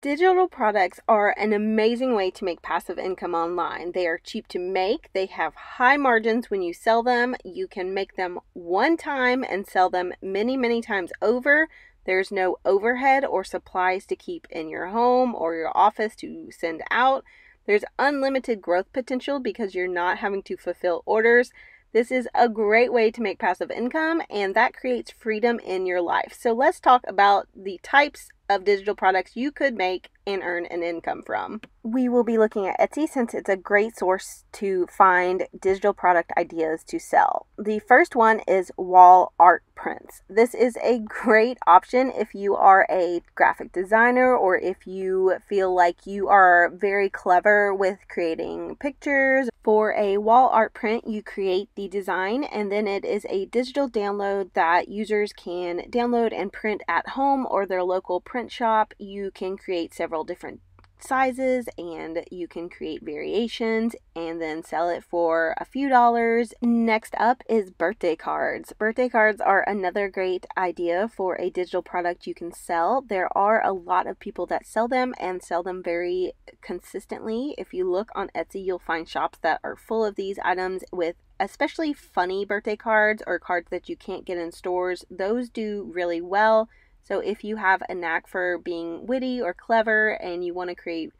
Digital products are an amazing way to make passive income online. They are cheap to make, they have high margins when you sell them. You can make them one time and sell them many, many times over. There's no overhead or supplies to keep in your home or your office to send out. There's unlimited growth potential because you're not having to fulfill orders. This is a great way to make passive income, and that creates freedom in your life. So let's talk about the types of digital products you could make and earn an income from. We will be looking at Etsy since it's a great source to find digital product ideas to sell. The first one is wall art prints. This is a great option if you are a graphic designer or if you feel like you are very clever with creating pictures. For a wall art print, you create the design and then it is a digital download that users can download and print at home or their local print shop. You can create several different sizes and you can create variations and then sell it for a few dollars. Next up is birthday cards. Birthday cards are another great idea for a digital product you can sell. There are a lot of people that sell them and sell them very consistently. If you look on Etsy, you'll find shops that are full of these items with especially funny birthday cards or cards that you can't get in stores. Those do really well. So if you have a knack for being witty or clever and you want to create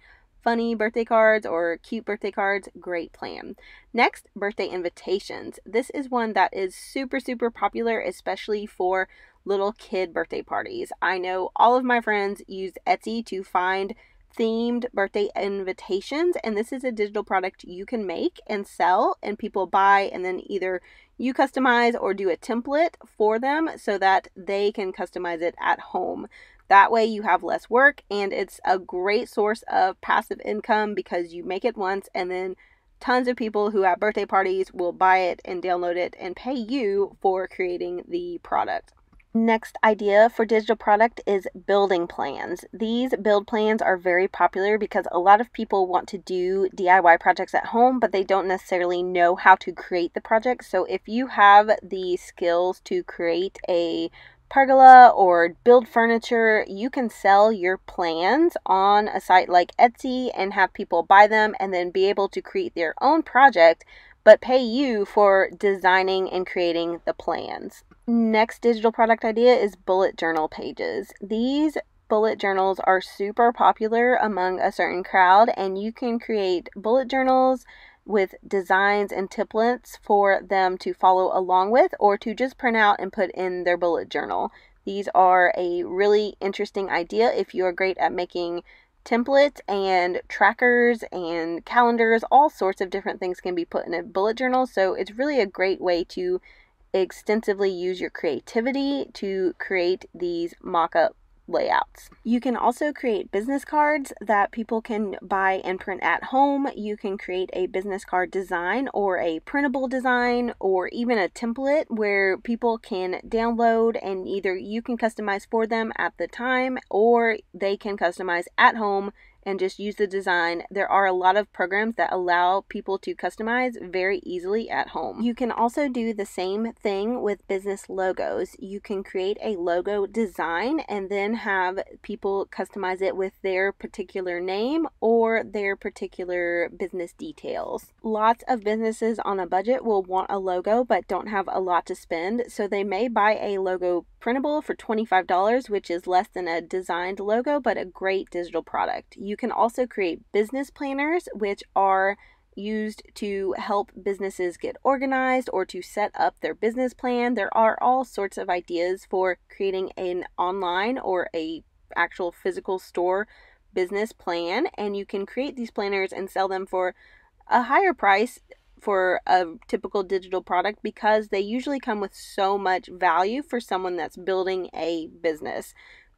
funny birthday cards or cute birthday cards, great plan. Next, birthday invitations. This is one that is super, super popular, especially for little kid birthday parties. I know all of my friends use Etsy to find themed birthday invitations, and this is a digital product you can make and sell and people buy, and then either you customize or do a template for them so that they can customize it at home. That way you have less work and it's a great source of passive income because you make it once and then tons of people who have birthday parties will buy it and download it and pay you for creating the product. Next idea for digital product is building plans. These build plans are very popular because a lot of people want to do DIY projects at home, but they don't necessarily know how to create the project. So if you have the skills to create a pergola or build furniture, you can sell your plans on a site like Etsy and have people buy them and then be able to create their own project, but pay you for designing and creating the plans. Next digital product idea is bullet journal pages. These bullet journals are super popular among a certain crowd, and you can create bullet journals with designs and templates for them to follow along with or to just print out and put in their bullet journal. These are a really interesting idea if you are great at making templates and trackers and calendars. All sorts of different things can be put in a bullet journal, so it's really a great way to extensively use your creativity to create these mock-up layouts. You can also create business cards that people can buy and print at home. You can create a business card design or a printable design or even a template where people can download and either you can customize for them at the time or they can customize at home and just use the design. There are a lot of programs that allow people to customize very easily at home. You can also do the same thing with business logos. You can create a logo design and then have people customize it with their particular name or their particular business details. Lots of businesses on a budget will want a logo but don't have a lot to spend, so they may buy a logo printable for $25, which is less than a designed logo, but a great digital product. You can also create business planners, which are used to help businesses get organized or to set up their business plan. There are all sorts of ideas for creating an online or a actual physical store business plan, and you can create these planners and sell them for a higher price for a typical digital product because they usually come with so much value for someone that's building a business.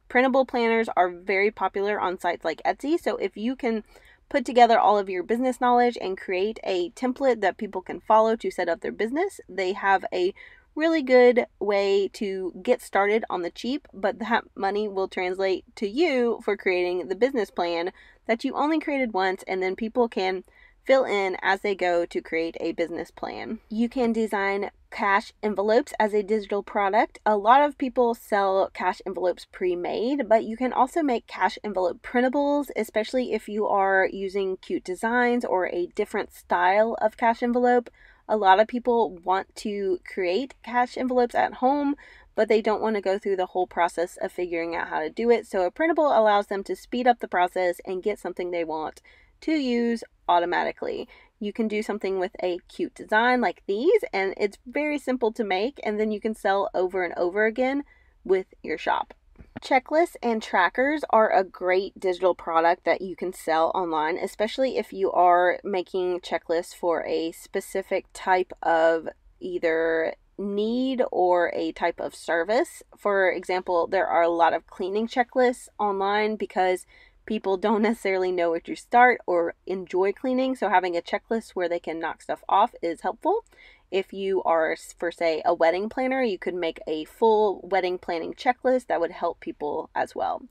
Printable planners are very popular on sites like Etsy, so if you can put together all of your business knowledge and create a template that people can follow to set up their business, they have a really good way to get started on the cheap, but that money will translate to you for creating the business plan that you only created once, and then people can fill in as they go to create a business plan. You can design cash envelopes as a digital product. A lot of people sell cash envelopes pre-made, but you can also make cash envelope printables, especially if you are using cute designs or a different style of cash envelope. A lot of people want to create cash envelopes at home, but they don't want to go through the whole process of figuring out how to do it. So a printable allows them to speed up the process and get something they want to use automatically. You can do something with a cute design like these, and it's very simple to make, and then you can sell over and over again with your shop. Checklists and trackers are a great digital product that you can sell online, especially if you are making checklists for a specific type of either need or a type of service. For example, there are a lot of cleaning checklists online because people don't necessarily know where to start or enjoy cleaning, so having a checklist where they can knock stuff off is helpful. If you are, for say, a wedding planner, you could make a full wedding planning checklist that would help people as well.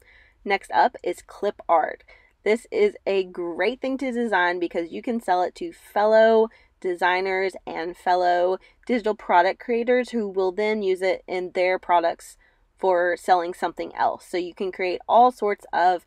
Next up is clip art. This is a great thing to design because you can sell it to fellow designers and fellow digital product creators who will then use it in their products for selling something else. So you can create all sorts of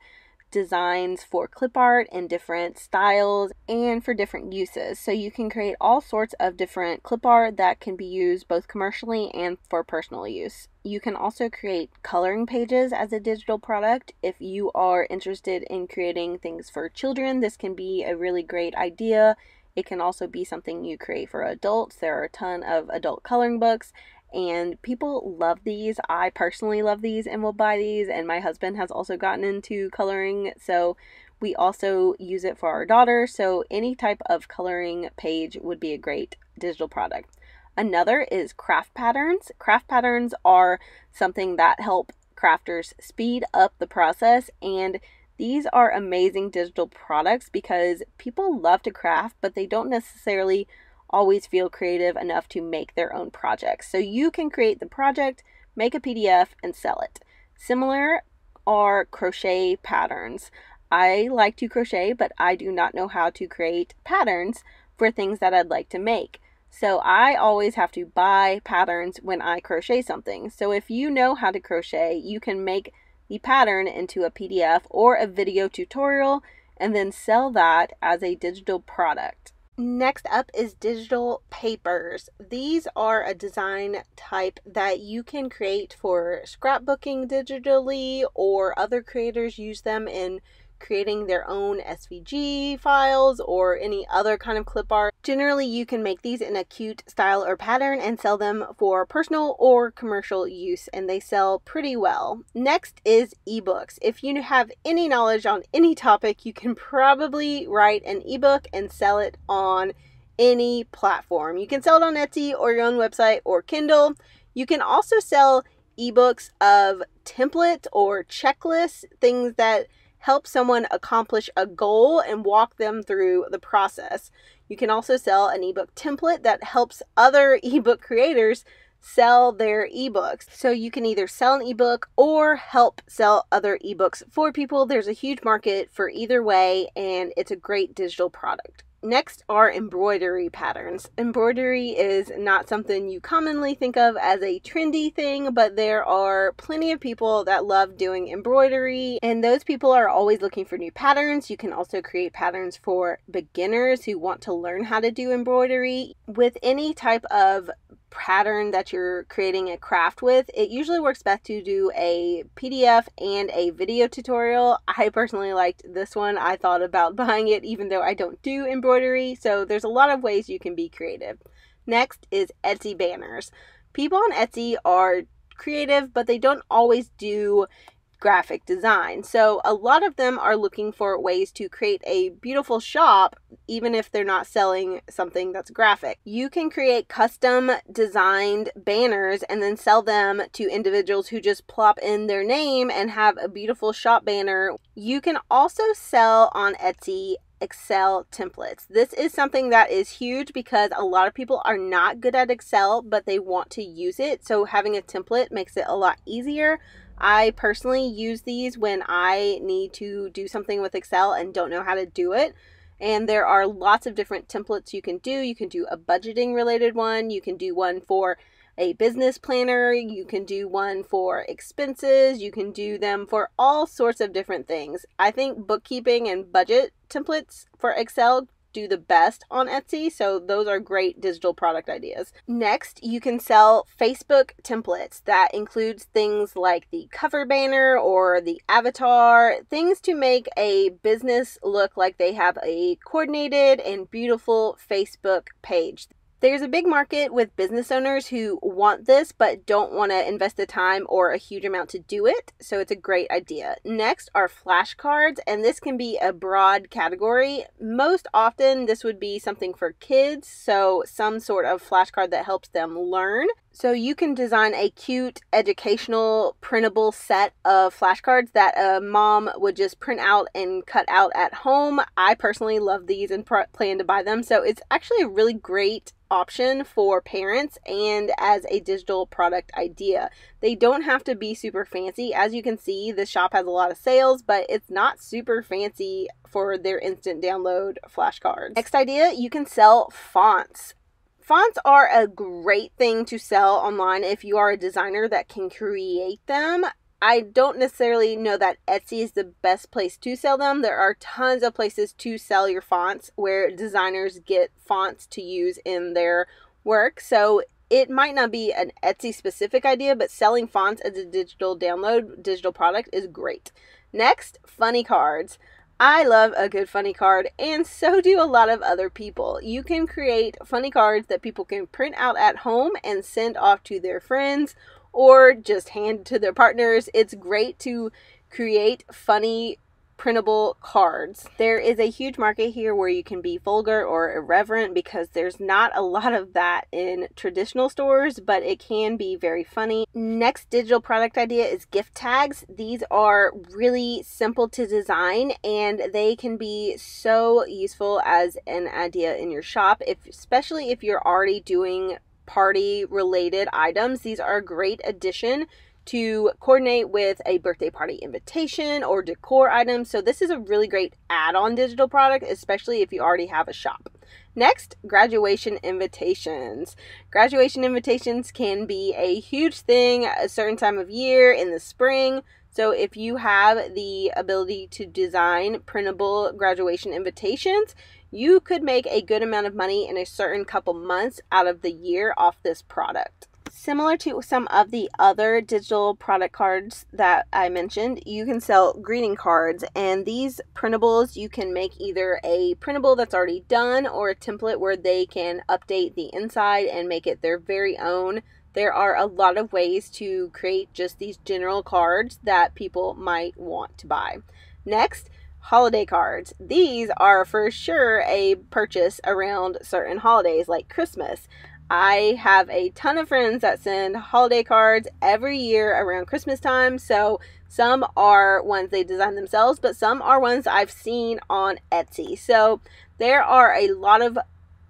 designs for clip art in different styles and for different uses. So you can create all sorts of different clip art that can be used both commercially and for personal use. You can also create coloring pages as a digital product. If you are interested in creating things for children, this can be a really great idea. It can also be something you create for adults. There are a ton of adult coloring books, and people love these. I personally love these and will buy these, and my husband has also gotten into coloring, so we also use it for our daughter. So any type of coloring page would be a great digital product. Another is craft patterns. Craft patterns are something that help crafters speed up the process, and these are amazing digital products because people love to craft, but they don't necessarily always feel creative enough to make their own projects. So you can create the project, make a PDF, and sell it. Similar are crochet patterns. I like to crochet, but I do not know how to create patterns for things that I'd like to make. So I always have to buy patterns when I crochet something. So if you know how to crochet, you can make the pattern into a PDF or a video tutorial and then sell that as a digital product. Next up is digital papers. These are a design type that you can create for scrapbooking digitally, or other creators use them in creating their own SVG files or any other kind of clip art. Generally, you can make these in a cute style or pattern and sell them for personal or commercial use, and they sell pretty well. Next is ebooks. If you have any knowledge on any topic, you can probably write an ebook and sell it on any platform. You can sell it on Etsy or your own website or Kindle. You can also sell ebooks of templates or checklists, things that help someone accomplish a goal and walk them through the process. You can also sell an ebook template that helps other ebook creators sell their ebooks. So you can either sell an ebook or help sell other ebooks for people. There's a huge market for either way, and it's a great digital product. Next are embroidery patterns. Embroidery is not something you commonly think of as a trendy thing, but there are plenty of people that love doing embroidery, and those people are always looking for new patterns. You can also create patterns for beginners who want to learn how to do embroidery. With any type of pattern that you're creating a craft with, it usually works best to do a PDF and a video tutorial. I personally liked this one. I thought about buying it even though I don't do embroidery, so there's a lot of ways you can be creative. Next is Etsy banners. People on Etsy are creative, but they don't always do graphic design. So a lot of them are looking for ways to create a beautiful shop, even if they're not selling something that's graphic. You can create custom designed banners and then sell them to individuals who just plop in their name and have a beautiful shop banner. You can also sell on Etsy Excel templates. This is something that is huge because a lot of people are not good at Excel, but they want to use it. So having a template makes it a lot easier. I personally use these when I need to do something with Excel and don't know how to do it. And there are lots of different templates you can do. You can do a budgeting related one. You can do one for a business planner. You can do one for expenses. You can do them for all sorts of different things. I think bookkeeping and budget templates for Excel do the best on Etsy, so those are great digital product ideas. Next, you can sell Facebook templates. That includes things like the cover banner or the avatar, things to make a business look like they have a coordinated and beautiful Facebook page. There's a big market with business owners who want this but don't want to invest the time or a huge amount to do it, so it's a great idea. Next are flashcards, and this can be a broad category. Most often this would be something for kids, so some sort of flashcard that helps them learn. So you can design a cute educational printable set of flashcards that a mom would just print out and cut out at home. I personally love these and plan to buy them, so it's actually a really great option for parents and as a digital product idea. They don't have to be super fancy. As you can see, the shop has a lot of sales, but it's not super fancy for their instant download flashcards. Next idea, you can sell fonts. Fonts are a great thing to sell online if you are a designer that can create them. I don't necessarily know that Etsy is the best place to sell them. There are tons of places to sell your fonts where designers get fonts to use in their work. So it might not be an Etsy specific idea, but selling fonts as a digital download, digital product is great. Next, funny cards. I love a good funny card, and so do a lot of other people. You can create funny cards that people can print out at home and send off to their friends or just hand to their partners. It's great to create funny printable cards. There is a huge market here where you can be vulgar or irreverent because there's not a lot of that in traditional stores, but it can be very funny. Next digital product idea is gift tags. These are really simple to design and they can be so useful as an idea in your shop, especially if you're already doing party related items. These are a great addition to coordinate with a birthday party invitation or decor items. So this is a really great add-on digital product, especially if you already have a shop. Next, graduation invitations. Graduation invitations can be a huge thing a certain time of year in the spring. So if you have the ability to design printable graduation invitations, you could make a good amount of money in a certain couple months out of the year off this product. Similar to some of the other digital product cards that I mentioned, you can sell greeting cards, and these printables you can make either a printable that's already done or a template where they can update the inside and make it their very own. There are a lot of ways to create just these general cards that people might want to buy. Next, holiday cards. These are for sure a purchase around certain holidays like Christmas. I have a ton of friends that send holiday cards every year around Christmas time. So some are ones they design themselves, but some are ones I've seen on Etsy. So there are a lot of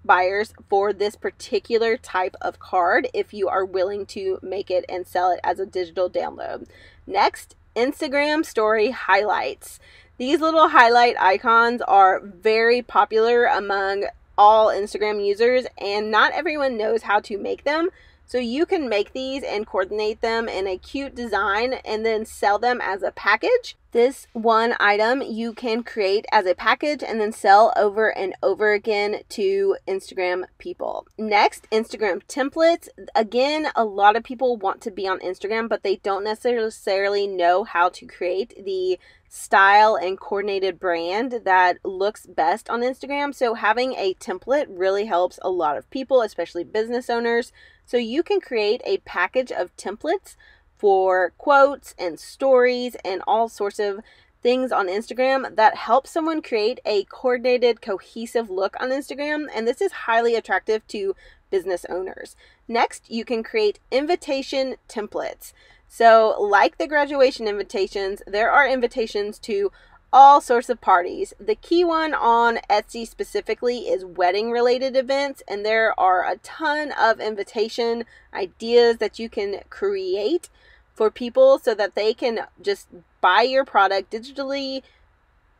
buyers for this particular type of card if you are willing to make it and sell it as a digital download. Next, Instagram story highlights. These little highlight icons are very popular among all Instagram users, and not everyone knows how to make them. So you can make these and coordinate them in a cute design and then sell them as a package. This one item you can create as a package and then sell over and over again to Instagram people. Next, Instagram templates. Again, a lot of people want to be on Instagram, but they don't necessarily know how to create the style and coordinated brand that looks best on Instagram. So having a template really helps a lot of people, especially business owners. So you can create a package of templates for quotes and stories and all sorts of things on Instagram that help someone create a coordinated, cohesive look on Instagram. And this is highly attractive to business owners. Next, you can create invitation templates. So like the graduation invitations, there are invitations to all sorts of parties. The key one on Etsy specifically is wedding related events, and there are a ton of invitation ideas that you can create for people so that they can just buy your product digitally,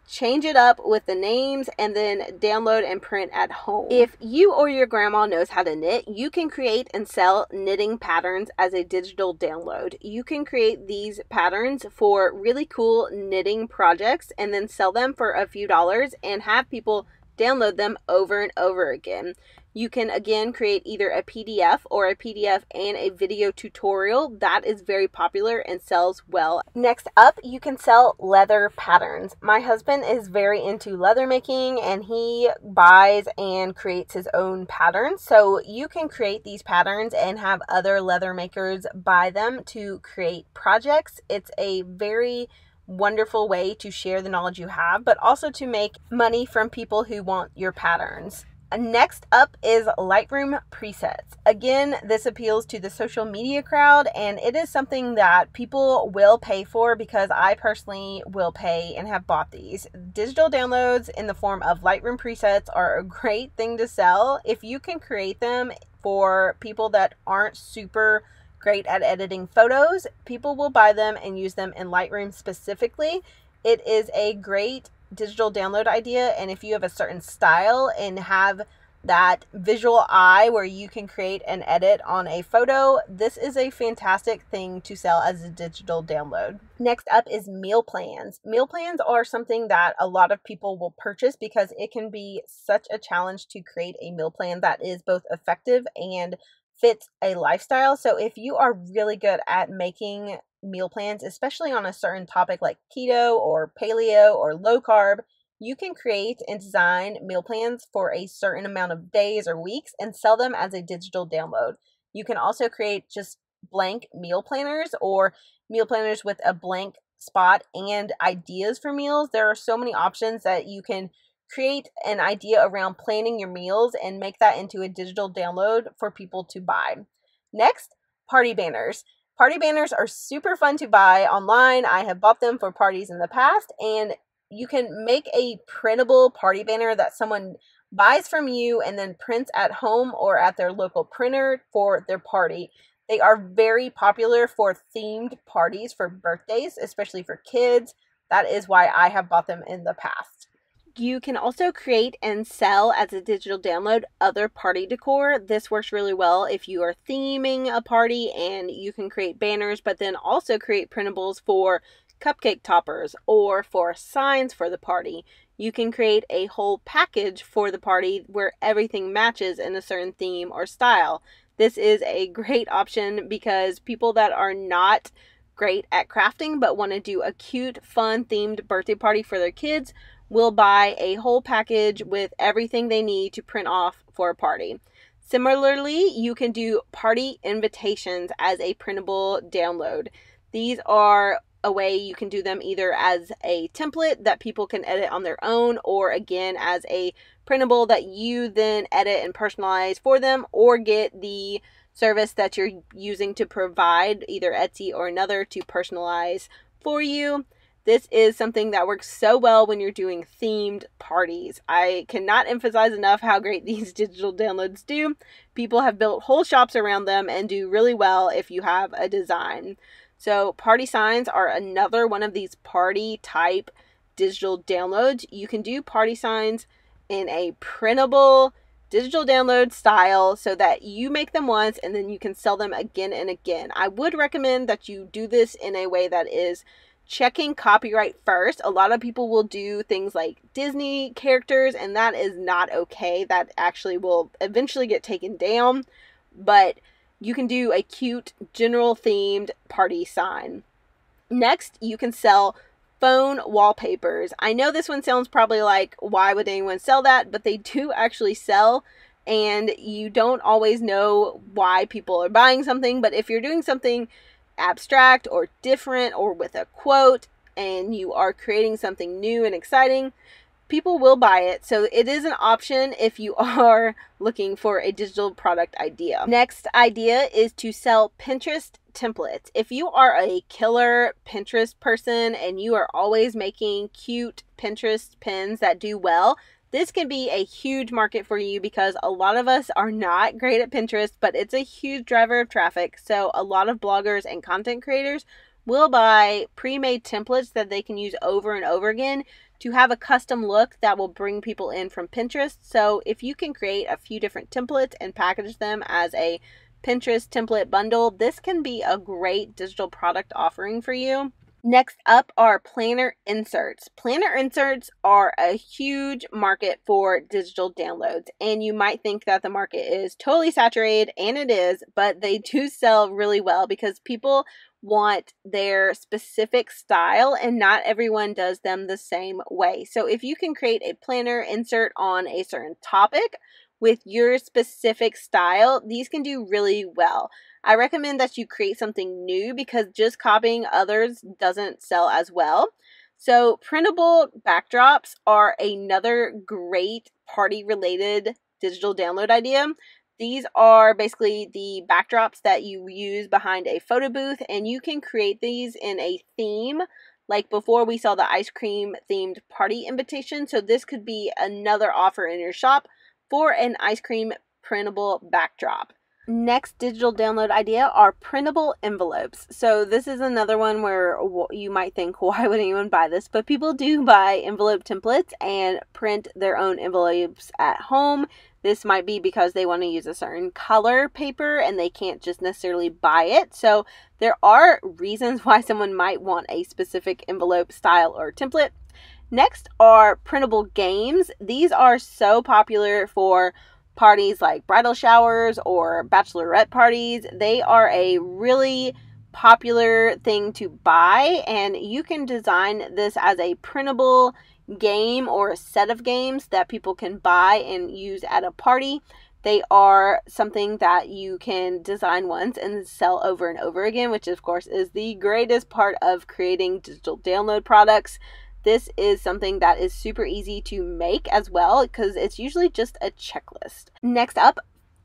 change it up with the names, and then download and print at home. If you or your grandma knows how to knit, you can create and sell knitting patterns as a digital download. You can create these patterns for really cool knitting projects and then sell them for a few dollars and have people download them over and over again. You can again create either a PDF or a PDF and a video tutorial. That is very popular and sells well. Next up, you can sell leather patterns. My husband is very into leather making and he buys and creates his own patterns. So you can create these patterns and have other leather makers buy them to create projects. It's a very wonderful way to share the knowledge you have, but also to make money from people who want your patterns. Next up is Lightroom presets. Again, this appeals to the social media crowd, and it is something that people will pay for because I personally will pay and have bought these. Digital downloads in the form of Lightroom presets are a great thing to sell. If you can create them for people that aren't super great at editing photos, people will buy them and use them in Lightroom specifically. It is a great digital download idea, and if you have a certain style and have that visual eye where you can create and edit on a photo, this is a fantastic thing to sell as a digital download. Next up is meal plans. Meal plans are something that a lot of people will purchase because it can be such a challenge to create a meal plan that is both effective and fits a lifestyle. So if you are really good at making meal plans, especially on a certain topic like keto or paleo or low carb, you can create and design meal plans for a certain amount of days or weeks and sell them as a digital download. You can also create just blank meal planners or meal planners with a blank spot and ideas for meals. There are so many options that you can create an idea around planning your meals and make that into a digital download for people to buy. Next, party banners. Party banners are super fun to buy online. I have bought them for parties in the past, and you can make a printable party banner that someone buys from you and then prints at home or at their local printer for their party. They are very popular for themed parties for birthdays, especially for kids. That is why I have bought them in the past. You can also create and sell as a digital download other party decor. This works really well if you are theming a party, and you can create banners, but then also create printables for cupcake toppers or for signs for the party. You can create a whole package for the party where everything matches in a certain theme or style. This is a great option because people that are not great at crafting but want to do a cute, fun themed birthday party for their kids will buy a whole package with everything they need to print off for a party. Similarly, you can do party invitations as a printable download. These are a way you can do them either as a template that people can edit on their own, or again as a printable that you then edit and personalize for them, or get the service that you're using to provide, either Etsy or another, to personalize for you. This is something that works so well when you're doing themed parties. I cannot emphasize enough how great these digital downloads do. People have built whole shops around them and do really well if you have a design. So party signs are another one of these party type digital downloads. You can do party signs in a printable digital download style so that you make them once and then you can sell them again and again. I would recommend that you do this in a way that is checking copyright first. A lot of people will do things like Disney characters, and that is not okay. That actually will eventually get taken down, but you can do a cute general themed party sign. Next, you can sell phone wallpapers. I know this one sounds probably like, why would anyone sell that? But they do actually sell, and you don't always know why people are buying something. But if you're doing something abstract or different or with a quote and you are creating something new and exciting, people will buy it. So it is an option if you are looking for a digital product idea. Next idea is to sell Pinterest templates. If you are a killer Pinterest person and you are always making cute Pinterest pins that do well, this can be a huge market for you because a lot of us are not great at Pinterest, but it's a huge driver of traffic. So a lot of bloggers and content creators will buy pre-made templates that they can use over and over again to have a custom look that will bring people in from Pinterest. So if you can create a few different templates and package them as a Pinterest template bundle, this can be a great digital product offering for you. Next up are planner inserts. Planner inserts are a huge market for digital downloads, and you might think that the market is totally saturated, and it is, but they do sell really well because people want their specific style and not everyone does them the same way. So if you can create a planner insert on a certain topic with your specific style, these can do really well. I recommend that you create something new because just copying others doesn't sell as well. So printable backdrops are another great party-related digital download idea. These are basically the backdrops that you use behind a photo booth, and you can create these in a theme. Like before, we saw the ice cream themed party invitation. So this could be another offer in your shop for an ice cream printable backdrop. Next digital download idea are printable envelopes. So this is another one where you might think, why would anyone buy this? But people do buy envelope templates and print their own envelopes at home. This might be because they want to use a certain color paper and they can't just necessarily buy it. So there are reasons why someone might want a specific envelope style or template. Next are printable games. These are so popular for parties like bridal showers or bachelorette parties. They are a really popular thing to buy, and you can design this as a printable game or a set of games that people can buy and use at a party. They are something that you can design once and sell over and over again, which of course is the greatest part of creating digital download products. This is something that is super easy to make as well because it's usually just a checklist. Next up,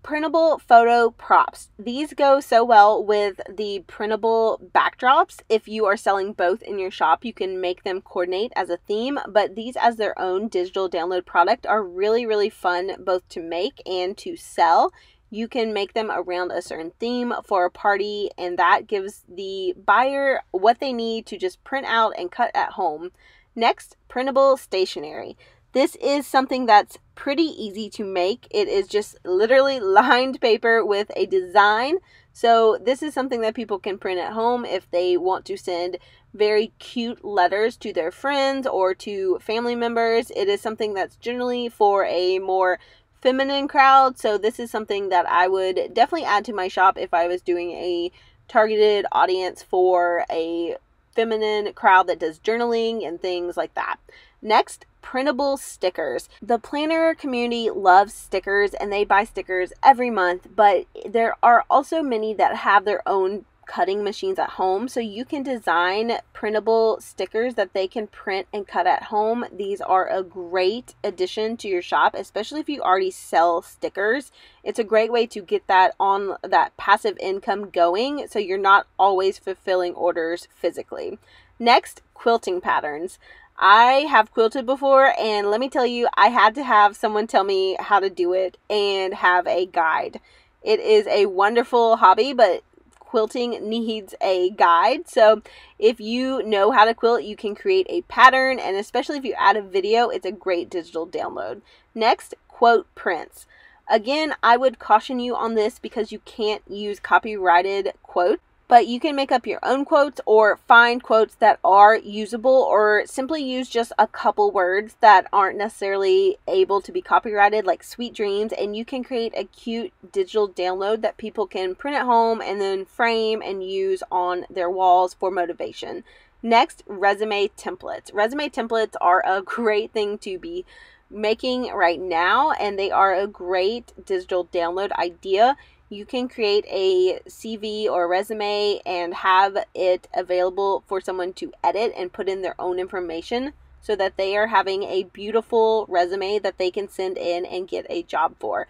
printable photo props. These go so well with the printable backdrops. If you are selling both in your shop, you can make them coordinate as a theme, but these as their own digital download product are really, really fun both to make and to sell. You can make them around a certain theme for a party, and that gives the buyer what they need to just print out and cut at home. Next, printable stationery. This is something that's pretty easy to make. It is just literally lined paper with a design. So this is something that people can print at home if they want to send very cute letters to their friends or to family members. It is something that's generally for a more feminine crowd. So this is something that I would definitely add to my shop if I was doing a targeted audience for a feminine crowd that does journaling and things like that. Next, printable stickers. The planner community loves stickers and they buy stickers every month, but there are also many that have their own cutting machines at home, so you can design printable stickers that they can print and cut at home. These are a great addition to your shop, especially if you already sell stickers. It's a great way to get that on that passive income going, so you're not always fulfilling orders physically. Next, quilting patterns. I have quilted before, and let me tell you, I had to have someone tell me how to do it and have a guide. It is a wonderful hobby, but quilting needs a guide. So if you know how to quilt, you can create a pattern, and especially if you add a video, it's a great digital download. Next, quote prints. Again, I would caution you on this because you can't use copyrighted quotes, but you can make up your own quotes or find quotes that are usable, or simply use just a couple words that aren't necessarily able to be copyrighted, like sweet dreams, and you can create a cute digital download that people can print at home and then frame and use on their walls for motivation. Next, resume templates. Resume templates are a great thing to be making right now, and they are a great digital download idea. You can create a CV or resume and have it available for someone to edit and put in their own information so that they are having a beautiful resume that they can send in and get a job for.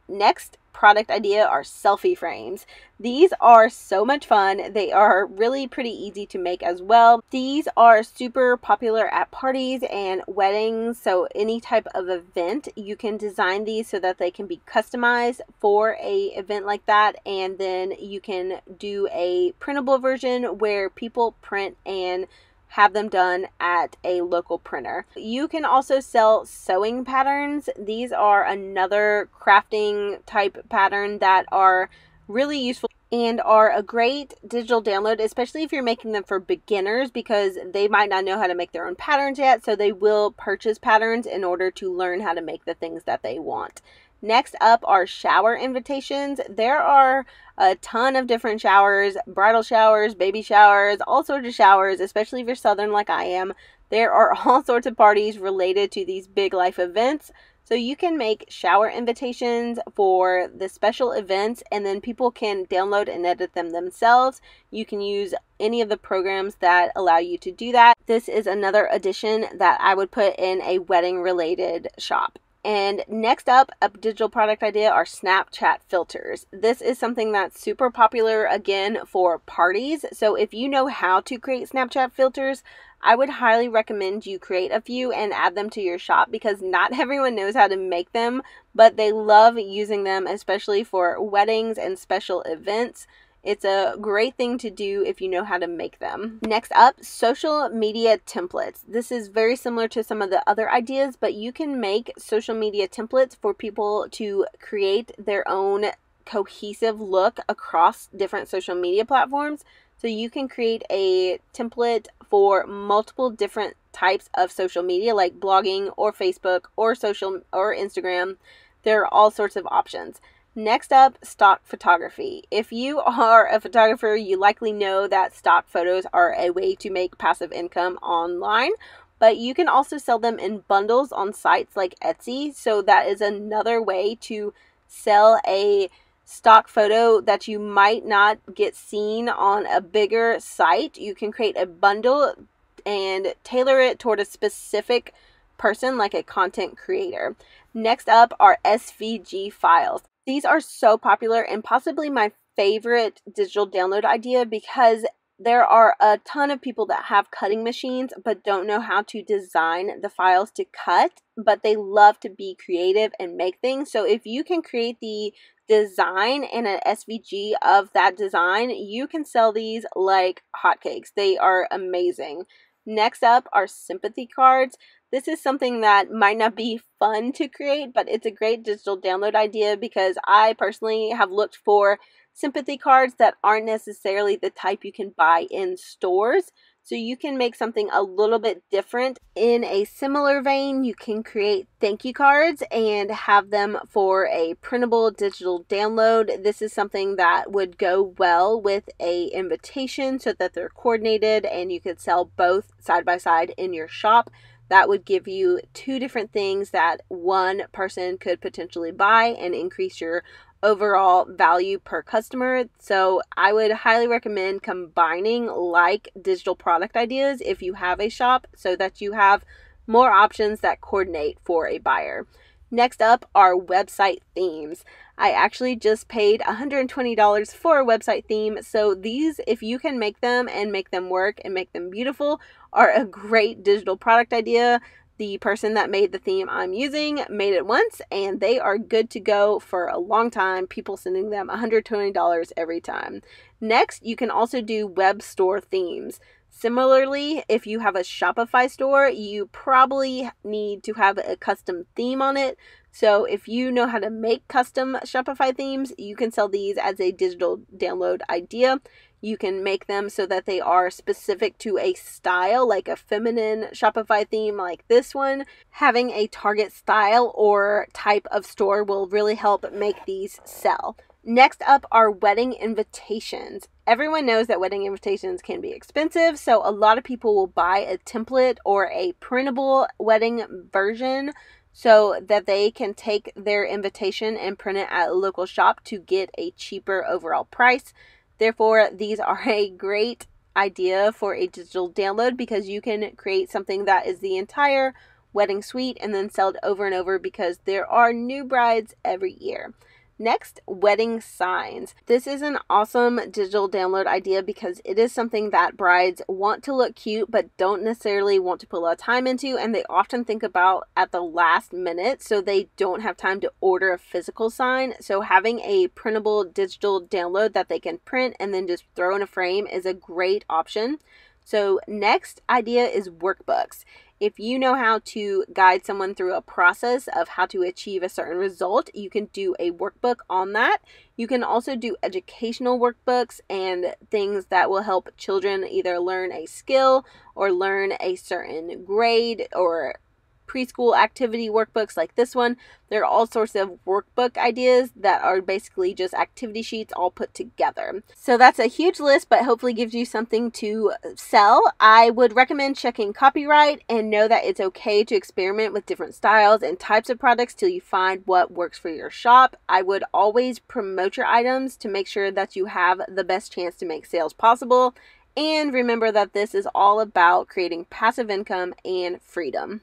Next product idea are selfie frames. These are so much fun. They are really pretty easy to make as well. These are super popular at parties and weddings, so any type of event you can design these so that they can be customized for a event like that, and then you can do a printable version where people print and have them done at a local printer. You can also sell sewing patterns. These are another crafting type pattern that are really useful and are a great digital download, especially if you're making them for beginners, because they might not know how to make their own patterns yet, so they will purchase patterns in order to learn how to make the things that they want. Next up are shower invitations. There are a ton of different showers, bridal showers, baby showers, all sorts of showers, especially if you're Southern like I am. There are all sorts of parties related to these big life events. So you can make shower invitations for the special events, and then people can download and edit them themselves. You can use any of the programs that allow you to do that. This is another addition that I would put in a wedding related shop. And next up, a digital product idea are Snapchat filters. This is something that's super popular again for parties. So if you know how to create Snapchat filters, I would highly recommend you create a few and add them to your shop, because not everyone knows how to make them, but they love using them, especially for weddings and special events. It's a great thing to do if you know how to make them. Next up, social media templates. This is very similar to some of the other ideas, but you can make social media templates for people to create their own cohesive look across different social media platforms. So you can create a template for multiple different types of social media, like blogging or Facebook or social or Instagram. There are all sorts of options. Next up, stock photography. If you are a photographer, you likely know that stock photos are a way to make passive income online, but you can also sell them in bundles on sites like Etsy. So that is another way to sell a stock photo that you might not get seen on a bigger site. You can create a bundle and tailor it toward a specific person, like a content creator. Next up are SVG files. These are so popular and possibly my favorite digital download idea, because there are a ton of people that have cutting machines but don't know how to design the files to cut, but they love to be creative and make things. So if you can create the design and an SVG of that design, you can sell these like hotcakes. They are amazing. Next up are sympathy cards. This is something that might not be fun to create, but it's a great digital download idea, because I personally have looked for sympathy cards that aren't necessarily the type you can buy in stores. So you can make something a little bit different. In a similar vein, you can create thank you cards and have them for a printable digital download. This is something that would go well with a invitation, so that they're coordinated and you could sell both side by side in your shop. That would give you two different things that one person could potentially buy and increase your overall value per customer. So I would highly recommend combining like digital product ideas if you have a shop, so that you have more options that coordinate for a buyer. Next up are website themes. I actually just paid $120 for a website theme. So these, if you can make them and make them work and make them beautiful, are a great digital product idea. The person that made the theme I'm using made it once, and they are good to go for a long time. People sending them $120 every time. Next, you can also do web store themes. Similarly, if you have a Shopify store, you probably need to have a custom theme on it. So if you know how to make custom Shopify themes, you can sell these as a digital download idea. You can make them so that they are specific to a style, like a feminine Shopify theme like this one. Having a target style or type of store will really help make these sell. Next up are wedding invitations. Everyone knows that wedding invitations can be expensive, so a lot of people will buy a template or a printable wedding version so that they can take their invitation and print it at a local shop to get a cheaper overall price. Therefore, these are a great idea for a digital download, because you can create something that is the entire wedding suite and then sell it over and over, because there are new brides every year. Next, wedding signs. This is an awesome digital download idea, because it is something that brides want to look cute but don't necessarily want to put a lot of time into, and they often think about at the last minute, so they don't have time to order a physical sign. So having a printable digital download that they can print and then just throw in a frame is a great option. So next idea is workbooks. If you know how to guide someone through a process of how to achieve a certain result, you can do a workbook on that. You can also do educational workbooks and things that will help children either learn a skill or learn a certain grade, or preschool activity workbooks like this one. There are all sorts of workbook ideas that are basically just activity sheets all put together. So that's a huge list, but hopefully gives you something to sell. I would recommend checking copyright and know that it's okay to experiment with different styles and types of products till you find what works for your shop. I would always promote your items to make sure that you have the best chance to make sales possible. And remember that this is all about creating passive income and freedom.